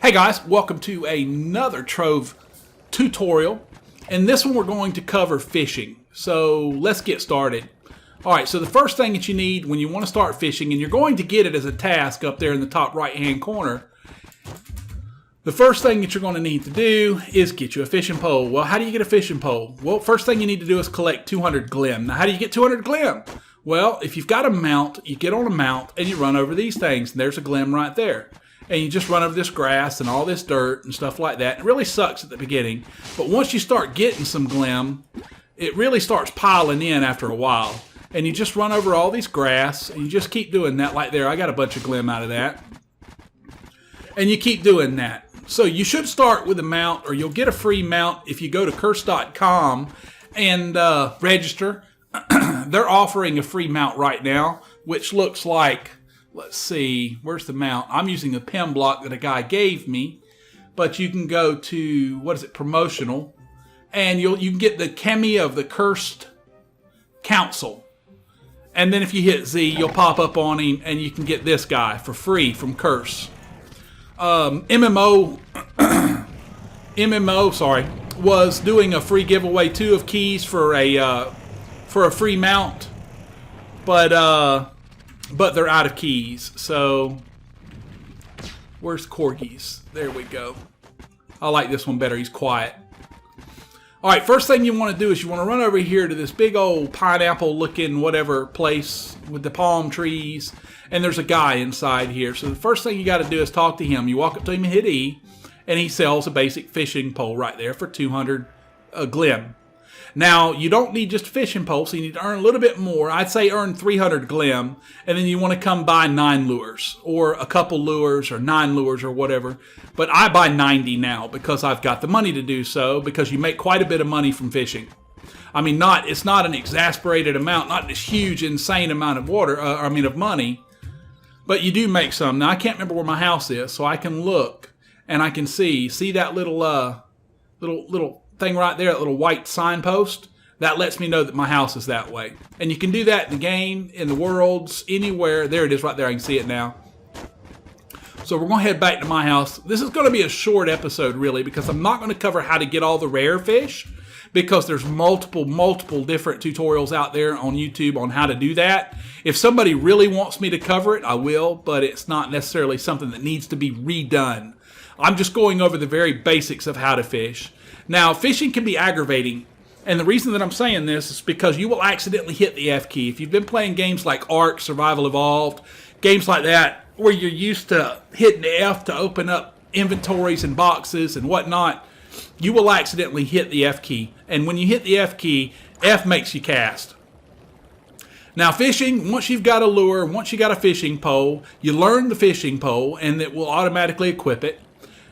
Hey guys, welcome to another Trove tutorial. In this one we're going to cover fishing. So let's get started. Alright, so the first thing that you need when you want to start fishing, and you're going to get it as a task up there in the top right hand corner, the first thing that you're going to need to do is get you a fishing pole. Well, how do you get a fishing pole? Well, first thing you need to do is collect 200 glim. Now, how do you get 200 glim? Well, if you've got a mount, you get on a mount and you run over these things, and there's a glim right there. And you just run over this grass and all this dirt and stuff like that. It really sucks at the beginning, but once you start getting some glim, it really starts piling in after a while. And you just run over all these grass, and you just keep doing that like there. I got a bunch of glim out of that. And you keep doing that. So you should start with a mount, or you'll get a free mount if you go to curse.com and register. They're offering a free mount right now, which looks like, let's see, where's the mount? I'm using a pen block that a guy gave me, but you can go to, what is it, promotional, and you can get the Chemi of the Cursed Council. And then if you hit Z, you'll pop up on him, and you can get this guy for free from Curse. MMO, was doing a free giveaway too of keys for a free mount, but they're out of keys. So where's Corgis? There we go. I like this one better. He's quiet. All right, first thing you want to do is you want to run over here to this big old pineapple looking whatever place with the palm trees, and there's a guy inside here. So the first thing you got to do is talk to him. You walk up to him and hit E, and he sells a basic fishing pole right there for 200 glim. Now, you don't need just a fishing pole, so you need to earn a little bit more. I'd say earn 300 glim, and then you want to come buy 9 lures, or a couple lures, or 9 lures, or whatever. But I buy 90 now because I've got the money to do so, because you make quite a bit of money from fishing. I mean, it's not an exasperated amount, not this huge, insane amount of of money, but you do make some. Now, I can't remember where my house is, so I can look, and I can see that little thing right there, that little white signpost, that lets me know that my house is that way. And you can do that in the game, in the worlds, anywhere. There it is right there. I can see it now. So we're going to head back to my house. This is going to be a short episode, really, because I'm not going to cover how to get all the rare fish, because there's multiple different tutorials out there on YouTube on how to do that. If somebody really wants me to cover it, I will, but it's not necessarily something that needs to be redone. I'm just going over the very basics of how to fish. Now, fishing can be aggravating, and the reason that I'm saying this is because you will accidentally hit the F key. If you've been playing games like Ark, Survival Evolved, games like that, where you're used to hitting the F to open up inventories and boxes and whatnot, you will accidentally hit the F key. And when you hit the F key, F makes you cast. Now, fishing, once you've got a lure, once you got a fishing pole, you learn the fishing pole, and it will automatically equip it.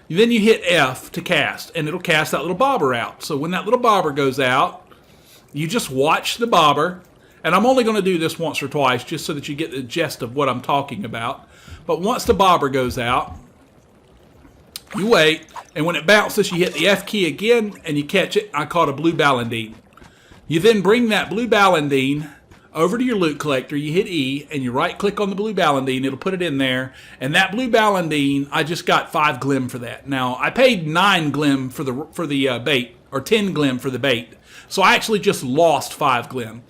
Then you hit F to cast, and it'll cast that little bobber out. So when that little bobber goes out, you just watch the bobber. And I'm only going to do this once or twice just so that you get the gist of what I'm talking about. But once the bobber goes out, you wait, and when it bounces, you hit the F key again, and you catch it. I caught a blue ballandine. You then bring that blue ballandine over to your loot collector. You hit E, and you right-click on the blue ballandine. It'll put it in there. And that blue ballandine, I just got 5 glim for that. Now, I paid 9 glim for the bait, or 10 glim for the bait. So I actually just lost 5 glim.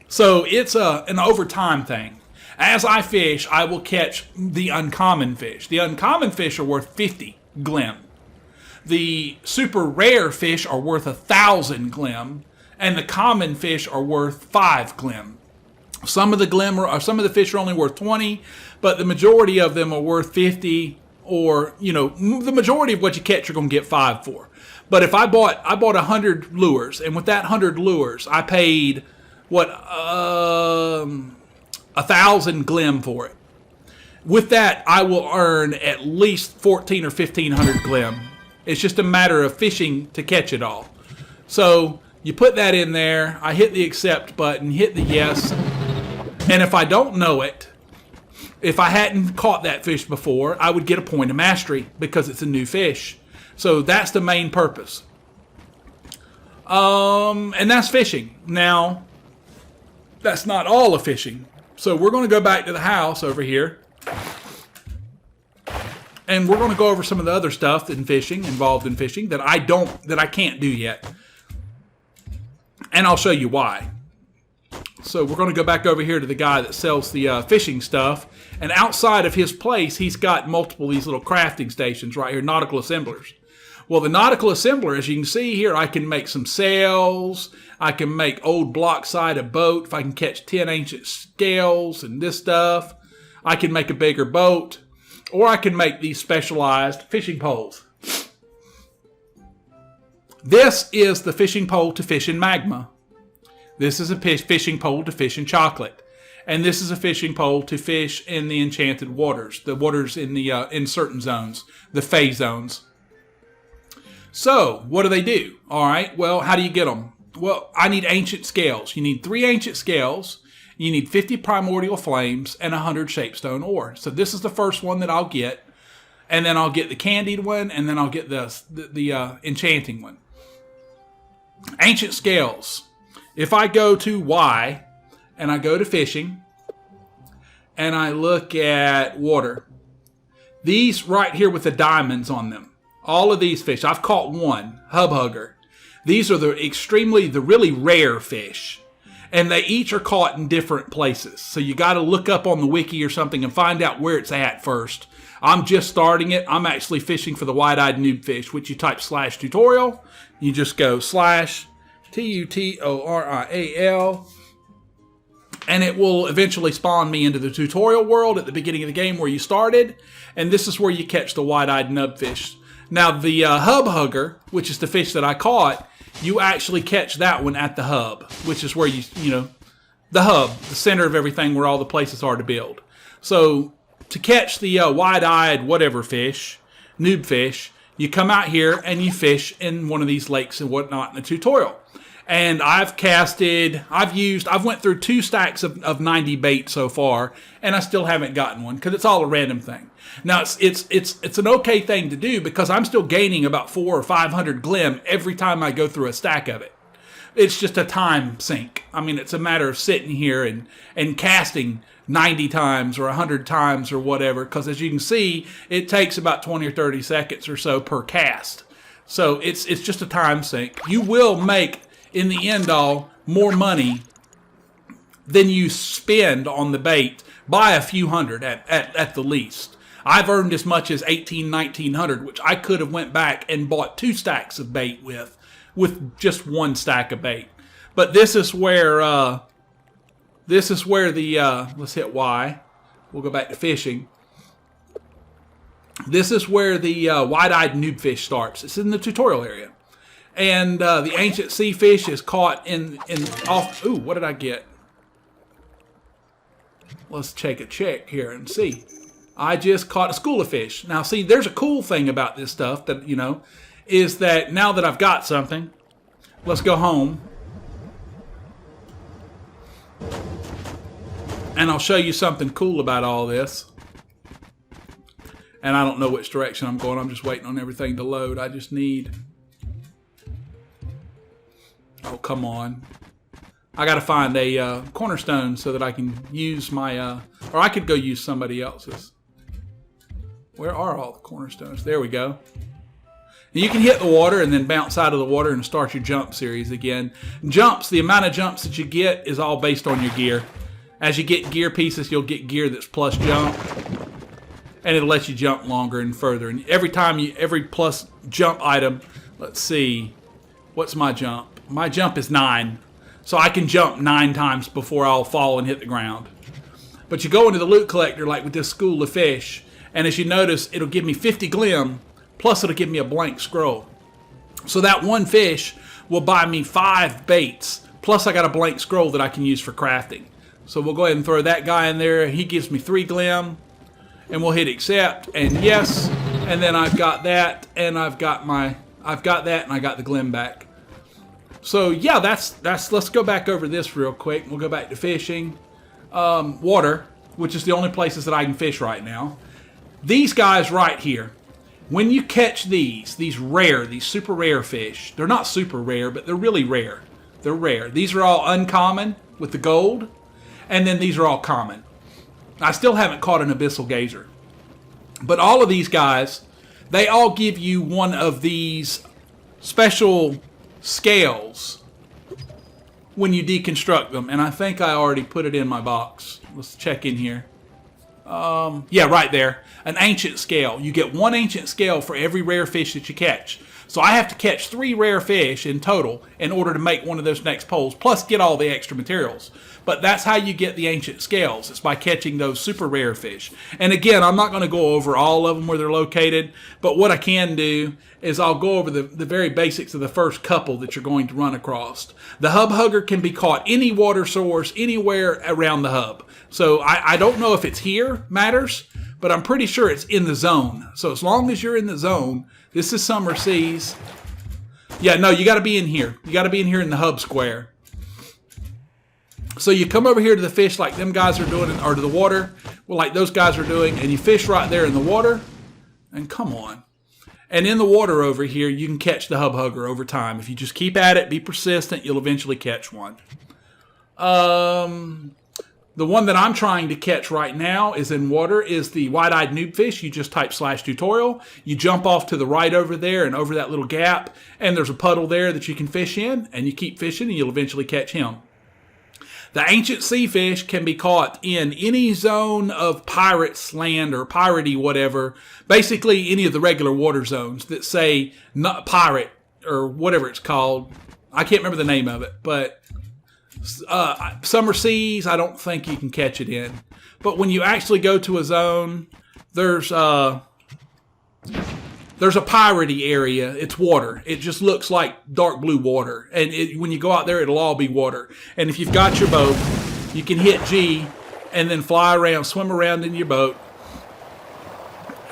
So it's an overtime thing. As I fish, I will catch the uncommon fish. The uncommon fish are worth 50 glim. The super rare fish are worth 1,000 glim. And the common fish are worth 5 glim. Some of the fish are only worth 20, but the majority of them are worth 50, or, the majority of what you catch you're going to get 5 for. But if I bought 100 lures, and with that 100 lures, I paid, 1,000 glim for it. With that, I will earn at least 1,400 or 1,500 glim. It's just a matter of fishing to catch it all. So you put that in there, I hit the accept button, hit the yes, and if I don't know it, if I hadn't caught that fish before, I would get a point of mastery because it's a new fish. So that's the main purpose. And that's fishing. Now, that's not all of fishing. So we're going to go back to the house over here. and we're going to go over some of the other stuff in fishing, involved in fishing, that I can't do yet. And I'll show you why. So we're going to go back over here to the guy that sells the fishing stuff. And outside of his place, he's got multiple of these little crafting stations right here, nautical assemblers. Well, the nautical assembler, as you can see here, I can make some sails. I can make old block side a boat if I can catch 10 ancient scales and this stuff. I can make a bigger boat. Or I can make these specialized fishing poles. This is the fishing pole to fish in magma. This is a fishing pole to fish in chocolate. And this is a fishing pole to fish in the enchanted waters. The waters in the in certain zones. The Fey zones. So, what do they do? All right, well, how do you get them? Well, I need ancient scales. You need 3 ancient scales. You need 50 primordial flames and 100 shapestone ore. So this is the first one that I'll get. And then I'll get the candied one. And then I'll get the enchanting one. Ancient scales. If I go to Y and I go to fishing and I look at water. These right here with the diamonds on them. All of these fish, I've caught one, hub hugger. These are the really rare fish. And they each are caught in different places. So you got to look up on the wiki or something and find out where it's at first. I'm just starting it. I'm actually fishing for the wide-eyed noob fish, which you type /tutorial. You just go /tutorial. And it will eventually spawn me into the tutorial world at the beginning of the game where you started. And this is where you catch the wide-eyed nub fish. Now, the hub hugger, which is the fish that I caught, you actually catch that one at the hub, which is where the hub, the center of everything where all the places are to build. So, to catch the wide-eyed whatever fish, noob fish, you come out here and you fish in one of these lakes and whatnot in the tutorial. And I've went through 2 stacks of 90 bait so far, and I still haven't gotten one because it's all a random thing. Now it's an okay thing to do because I'm still gaining about 400 or 500 glim every time I go through a stack of it. It's just a time sink. I mean, it's a matter of sitting here and casting 90 times or 100 times or whatever, because as you can see, it takes about 20 or 30 seconds or so per cast. So it's just a time sink. You will make, in the end all, more money than you spend on the bait by a few hundred at the least. I've earned as much as 1900, which I could have went back and bought 2 stacks of bait with just 1 stack of bait. But this is where the let's hit Y. We'll go back to fishing. This is where the wide-eyed noob fish starts. It's in the tutorial area. And the ancient sea fish is caught off. Ooh, what did I get? Let's take a check here and see. I just caught a school of fish. Now, see, there's a cool thing about this stuff that, is that now that I've got something, let's go home. And I'll show you something cool about all this. And I don't know which direction I'm going. I'm just waiting on everything to load. I just need... Oh, come on. I got to find a cornerstone so that I can use my... or I could go use somebody else's. Where are all the cornerstones? There we go. And you can hit the water and then bounce out of the water and start your jump series again. Jumps, the amount of jumps that you get is all based on your gear. As you get gear pieces, you'll get gear that's plus jump. And it'll let you jump longer and further. And every plus jump item, let's see, what's my jump? My jump is 9. So I can jump 9 times before I'll fall and hit the ground. But you go into the loot collector like with this school of fish. And as you notice, it'll give me 50 glim. Plus it'll give me a blank scroll. So that one fish will buy me 5 baits. Plus I got a blank scroll that I can use for crafting. So we'll go ahead and throw that guy in there. He gives me 3 glim. And we'll hit accept and yes. And then I've got that. And I've got that and I got the glim back. So yeah, let's go back over this real quick. We'll go back to fishing. Water, which is the only places that I can fish right now. These guys right here, when you catch these super rare fish, they're not super rare, but they're really rare. They're rare. These are all uncommon with the gold, and then these are all common. I still haven't caught an abyssal gazer. But all of these guys, they all give you one of these special scales when you deconstruct them. And I think I already put it in my box. Let's check in here. Yeah, right there. An ancient scale. You get one ancient scale for every rare fish that you catch. So I have to catch 3 rare fish in total in order to make one of those next poles, plus get all the extra materials. But that's how you get the ancient scales. It's by catching those super rare fish. And again, I'm not going to go over all of them where they're located, but what I can do is I'll go over the very basics of the first couple that you're going to run across. The hub hugger can be caught any water source, anywhere around the hub. So I don't know if it's here matters, but I'm pretty sure it's in the zone. So as long as you're in the zone, this is summer seas. Yeah, no, you got to be in here. You got to be in here in the hub square. So you come over here to the fish like them guys are doing, or to the water, well, like those guys are doing, and you fish right there in the water, and come on. And in the water over here, you can catch the hub hugger over time. If you just keep at it, be persistent, you'll eventually catch one. The one that I'm trying to catch right now is in water, is the white-eyed noob fish. You just type /tutorial. You jump off to the right over there and over that little gap, and there's a puddle there that you can fish in, and you keep fishing, and you'll eventually catch him. The ancient sea fish can be caught in any zone of pirates land or piratey whatever. Basically, any of the regular water zones that say not pirate or whatever it's called. I can't remember the name of it, but summer seas, I don't think you can catch it in. But when you actually go to a zone, there's a piratey area. It's water. It just looks like dark blue water. And when you go out there, it'll all be water. And if you've got your boat, you can hit G and then fly around, swim around in your boat.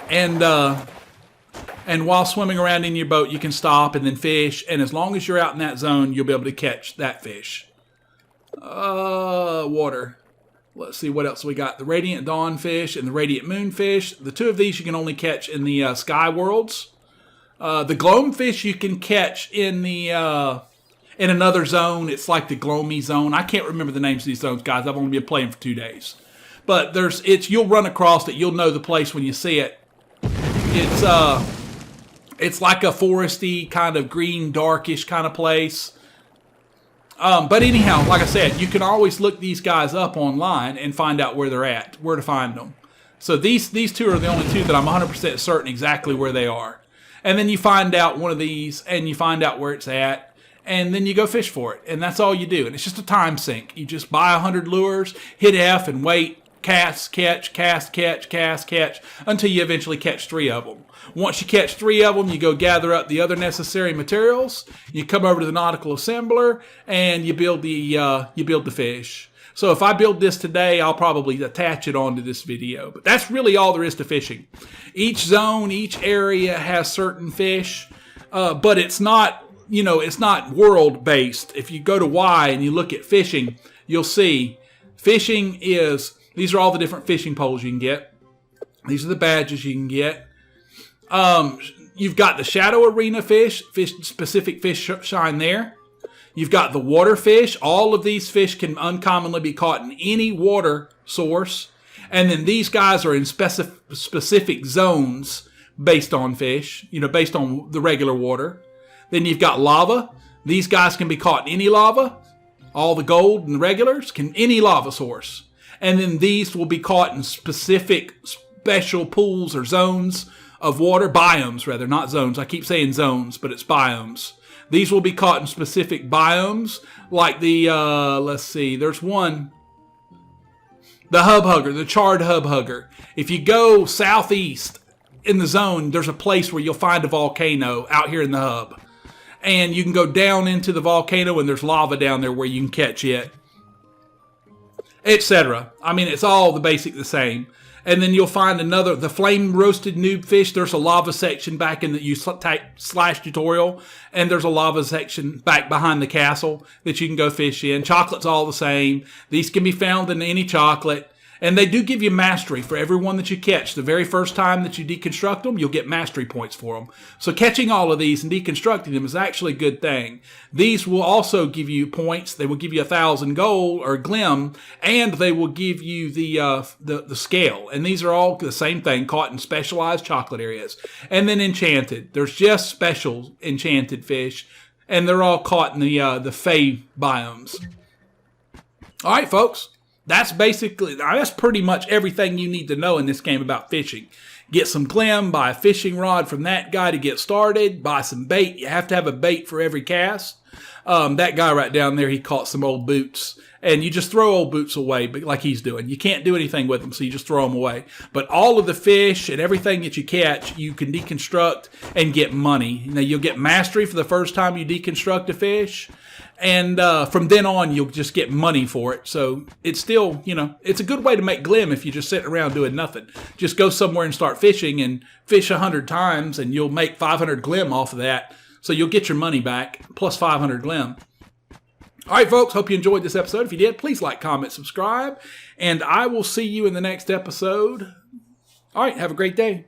And while swimming around in your boat, you can stop and then fish. And as long as you're out in that zone, you'll be able to catch that fish. Water. Let's see what else we got. The Radiant Dawn fish and the Radiant Moon fish. The two of these you can only catch in the Sky Worlds. The Gloam fish you can catch in the in another zone. It's like the Gloomy zone. I can't remember the names of these zones, guys. I've only been playing for 2 days. But you'll run across it. You'll know the place when you see it. It's like a foresty kind of green, darkish kind of place. But anyhow, like I said, you can always look these guys up online and find out where they're at, where to find them. So these two are the only two that I'm 100% certain exactly where they are. And then you find out one of these, and you find out where it's at, and then you go fish for it. And that's all you do. And it's just a time sink. You just buy 100 lures, hit F, and wait, cast, catch, cast, catch, cast, catch, until you eventually catch 3 of them. Once you catch 3 of them, you go gather up the other necessary materials. You come over to the nautical assembler and you build the fish. So if I build this today, I'll probably attach it onto this video. But that's really all there is to fishing. Each zone, each area has certain fish, but it's not, it's not world based. If you go to Y and you look at fishing, you'll see fishing is, these are all the different fishing poles you can get. These are the badges you can get. You've got the Shadow Arena fish, specific fish shine there. You've got the water fish. All of these fish can uncommonly be caught in any water source. And then these guys are in specific zones based on fish, based on the regular water. Then you've got lava. These guys can be caught in any lava. All the gold and the regulars can any lava source. And then these will be caught in special pools or zones of water, biomes rather, not zones. I keep saying zones, but it's biomes. These will be caught in specific biomes, like the, let's see, there's one, the hub hugger, the charred hub hugger. If you go southeast in the zone, there's a place where you'll find a volcano out here in the hub. And you can go down into the volcano and there's lava down there where you can catch it, etc. I mean, it's all the same. And then you'll find the flame roasted noob fish. There's a lava section back in you type /tutorial, and there's a lava section back behind the castle that you can go fish in. Chocolate's all the same. These can be found in any chocolate. And they do give you mastery for every one that you catch. The very first time that you deconstruct them, you'll get mastery points for them. So catching all of these and deconstructing them is actually a good thing. These will also give you points. They will give you 1,000 gold or glim, and they will give you the scale. And these are all the same thing, caught in specialized chocolate areas. And then enchanted. There's just special enchanted fish, and they're all caught in the Fey biomes. All right, folks. That's pretty much everything you need to know in this game about fishing. Get some glim, buy a fishing rod from that guy to get started, buy some bait. You have to have a bait for every cast. That guy right down there, he caught some old boots. And you just throw old boots away, like he's doing. You can't do anything with them, so you just throw them away. But all of the fish and everything that you catch, you can deconstruct and get money. Now, you'll get mastery for the first time you deconstruct a fish. And from then on, you'll just get money for it. So it's still, it's a good way to make glim if you're just sitting around doing nothing. Just go somewhere and start fishing and fish 100 times, and you'll make 500 glim off of that. So you'll get your money back, plus 500 glim. All right, folks, hope you enjoyed this episode. If you did, please like, comment, subscribe, and I will see you in the next episode. All right, have a great day.